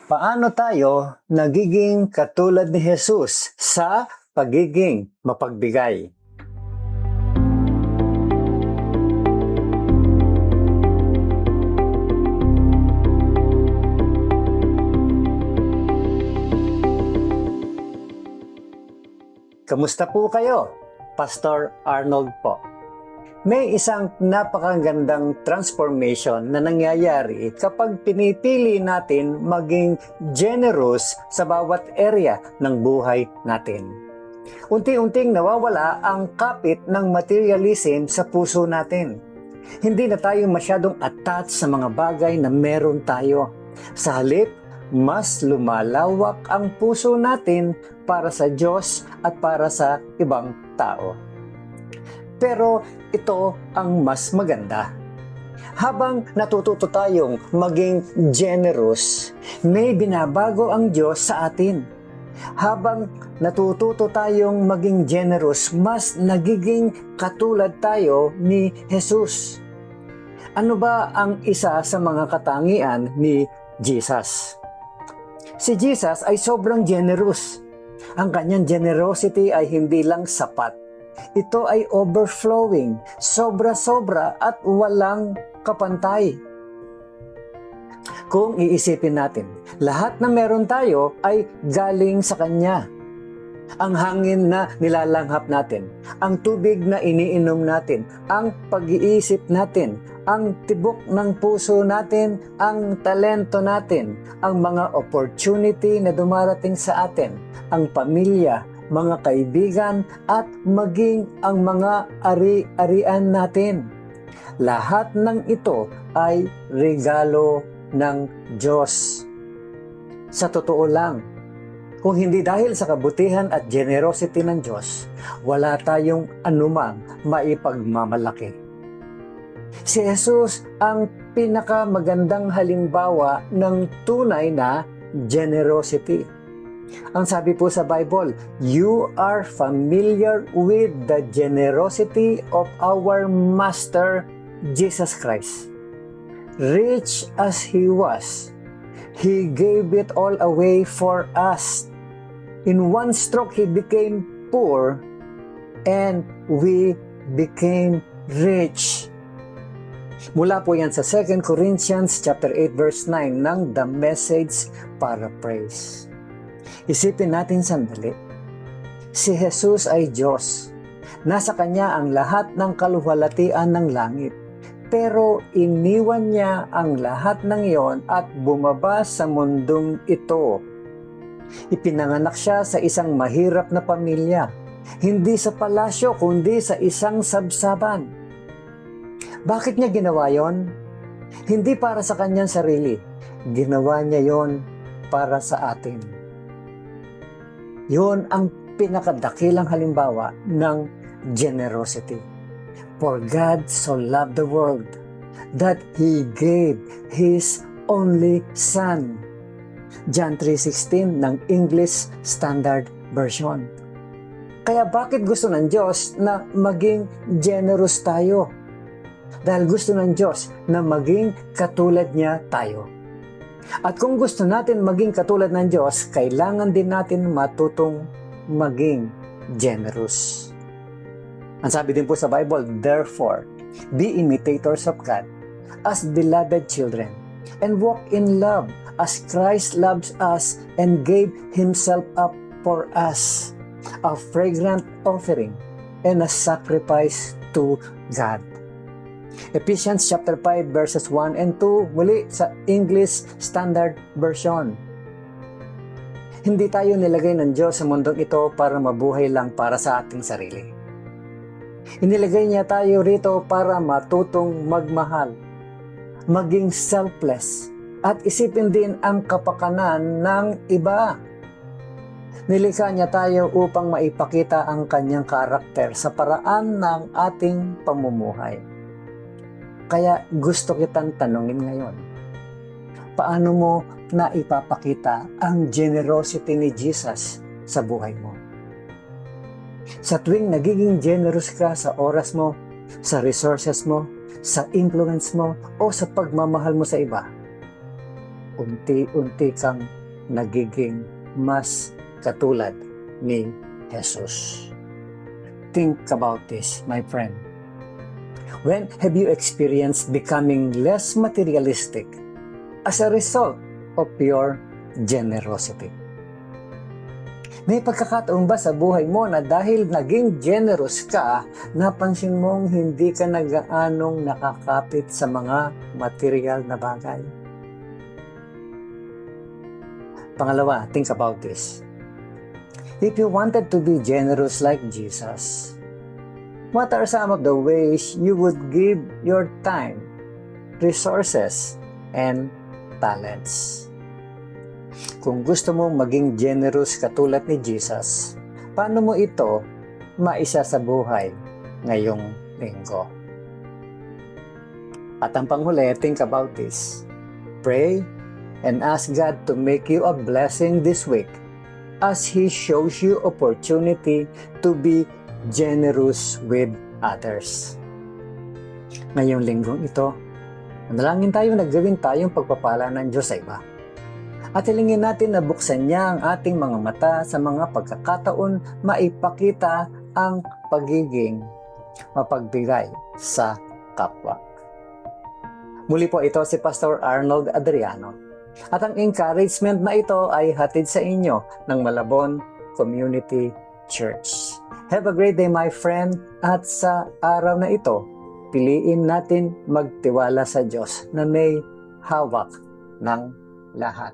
Paano tayo nagiging katulad ni Jesus sa pagiging mapagbigay? Kamusta po kayo? Pastor Arnold po. May isang napakagandang transformation na nangyayari kapag pinipili natin maging generous sa bawat area ng buhay natin. Unti-unting nawawala ang kapit ng materialism sa puso natin. Hindi na tayo masyadong attached sa mga bagay na meron tayo. Sa halip, mas lumalawak ang puso natin para sa Diyos at para sa ibang tao. Pero ito ang mas maganda. Habang natututo tayong maging generous, may binabago ang Diyos sa atin. Habang natututo tayong maging generous, mas nagiging katulad tayo ni Jesus. Ano ba ang isa sa mga katangian ni Jesus? Si Jesus ay sobrang generous. Ang kanyang generosity ay hindi lang sapat. Ito ay overflowing, sobra-sobra at walang kapantay. Kung iisipin natin, lahat na meron tayo ay galing sa Kanya. Ang hangin na nilalanghap natin, ang tubig na iniinom natin, ang pag-iisip natin, ang tibok ng puso natin, ang talento natin, ang mga opportunity na dumarating sa atin, ang pamilya, mga kaibigan, at maging ang mga ari-arian natin. Lahat ng ito ay regalo ng Diyos. Sa totoo lang, kung hindi dahil sa kabutihan at generosity ng Diyos, wala tayong anumang maipagmamalaki. Si Jesus ang pinakamagandang halimbawa ng tunay na generosity. Ang sabi po sa Bible, you are familiar with the generosity of our Master Jesus Christ. Rich as He was, He gave it all away for us. In one stroke, He became poor and we became rich. Mula po yan sa 2 Corinthians chapter 8 verse 9 ng The Message Paraphrase. Isipin natin sandali. Si Jesus ay Diyos. Nasa Kanya ang lahat ng kaluwalhatian ng langit. Pero iniwan Niya ang lahat ng iyon at bumaba sa mundong ito. Ipinanganak Siya sa isang mahirap na pamilya. Hindi sa palasyo, kundi sa isang sabsaban. Bakit Niya ginawa yon? Hindi para sa Kanyang sarili. Ginawa Niya yon para sa atin. Yun ang pinakadakilang halimbawa ng generosity. For God so loved the world that He gave His only Son. John 3:16 ng English Standard Version. Kaya bakit gusto ng Diyos na maging generous tayo? Dahil gusto ng Diyos na maging katulad Niya tayo. At kung gusto natin maging katulad ng Diyos, kailangan din natin matutong maging generous. Ang sabi din po sa Bible, therefore, be imitators of God as beloved children, and walk in love as Christ loves us and gave Himself up for us, a fragrant offering and a sacrifice to God. Ephesians chapter 5 verses 1 and 2 muli sa English Standard Version. Hindi tayo nilagay ng Diyos sa mundong ito para mabuhay lang para sa ating sarili. Inilagay Niya tayo rito para matutong magmahal, maging selfless, at isipin din ang kapakanan ng iba. Nilikha Niya tayo upang maipakita ang Kanyang karakter sa paraan ng ating pamumuhay. Kaya gusto kitang tanungin ngayon, paano mo naipapakita ang generosity ni Jesus sa buhay mo? Sa tuwing nagiging generous ka sa oras mo, sa resources mo, sa influence mo, o sa pagmamahal mo sa iba, unti-unti kang nagiging mas katulad ni Jesus. Think about this, my friend. When have you experienced becoming less materialistic as a result of your generosity? May pagkakataon ba sa buhay mo na dahil naging generous ka, napansin mong hindi ka nagaanong nakakapit sa mga material na bagay? Pangalawa, think about this. If you wanted to be generous like Jesus, what are some of the ways you would give your time, resources, and talents? Kung gusto mong maging generous katulad ni Jesus, paano mo ito maisa sa buhay ngayong linggo? At ang panghuli, think about this. Pray and ask God to make you a blessing this week as He shows you opportunity to be generous with others. Ngayong linggong ito, manalangin tayo na gawin tayong pagpapala ng Diyos sa iba. At hilingin natin na buksan niya ang ating mga mata sa mga pagkakataon maipakita ang pagiging mapagbigay sa kapwa. Muli po, ito si Pastor Arnold Adriano. At ang encouragement na ito ay hatid sa inyo ng Malabon Community Church. Have a great day, my friend. At sa araw na ito, piliin natin magtiwala sa Diyos na may hawak ng lahat.